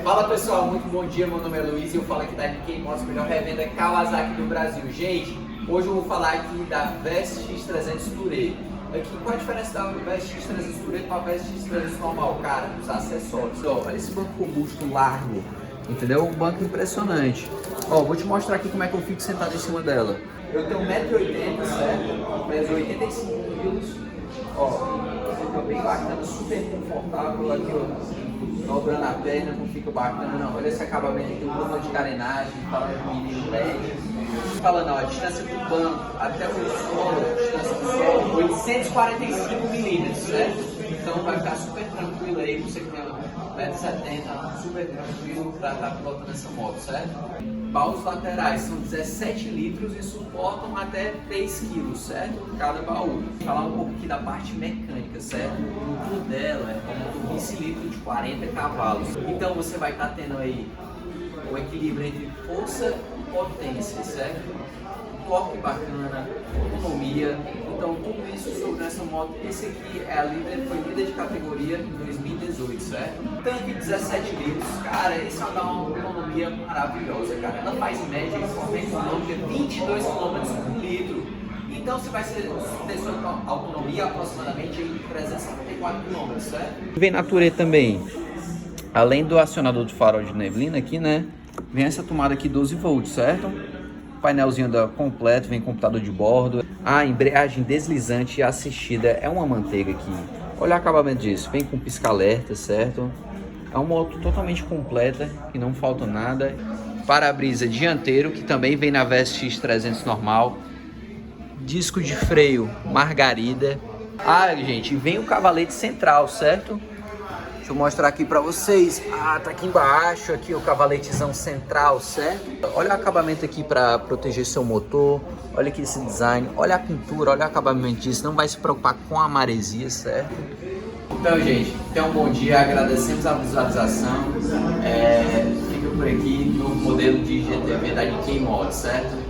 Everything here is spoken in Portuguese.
Fala pessoal, muito bom dia, meu nome é Luiz e eu falo aqui da Nikkei Motos, melhor revenda Kawasaki do Brasil. Gente, hoje eu vou falar aqui da Versys X300 Tourer. Aqui, qual a diferença da Versys X300 Tourer para a Versys X300 normal? Cara, os acessórios. Ó, olha esse banco robusto largo, entendeu? Um banco impressionante. Ó, vou te mostrar aqui como é que eu fico sentado em cima dela. Eu tenho 1,80 m, certo? Peso 85 kg. Ó, fica bem bacana, super confortável aqui, ó. Dobrando a perna, não fica bacana. Olha esse acabamento aqui, um botão de carenagem, falando com menino LED. Falando, ó, a distância do banco até o solo, a distância do solo, 845 milímetros, certo? Então vai ficar super tranquilo aí, você que tem 1,70 m, super tranquilo para estar pilotando essa moto, certo? Baús laterais são 17 litros e suportam até 3 kg, certo? Cada baú. Vou falar um pouco aqui da parte mecânica, certo? O motor dela é um motor bicilindro de 40 cavalos. Então você vai estar tendo aí o equilíbrio entre força e potência, certo? Torque bacana, autonomia, então tudo isso sobre essa moto. Esse aqui é a líder, foi líder de categoria em 2018, certo? Tanque 17 litros, cara, isso dá uma autonomia maravilhosa, cara. Ela faz em média de forma econômica 22 km por litro. Então você vai ter sua autonomia aproximadamente em 354 km, certo? Vem na Tourer também, além do acionador de farol de neblina aqui, né? Vem essa tomada aqui 12 volts, certo? Painelzinho completo, vem computador de bordo. A embreagem deslizante e assistida é uma manteiga aqui. Olha o acabamento disso, vem com pisca-alerta, certo? É uma moto totalmente completa, que não falta nada. Para-brisa dianteiro, que também vem na Versys X300 normal. Disco de freio margarida. Ah, gente, vem o cavalete central, certo? Deixa eu mostrar aqui pra vocês. Ah, tá aqui embaixo, aqui o cavaletezão central, certo? Olha o acabamento aqui pra proteger seu motor. Olha aqui esse design. Olha a pintura, olha o acabamento disso. Não vai se preocupar com a maresia, certo? Então, gente, tenham um bom dia. Agradecemos a visualização. Fica por aqui no modelo de GTV da Nikkei Motos, certo?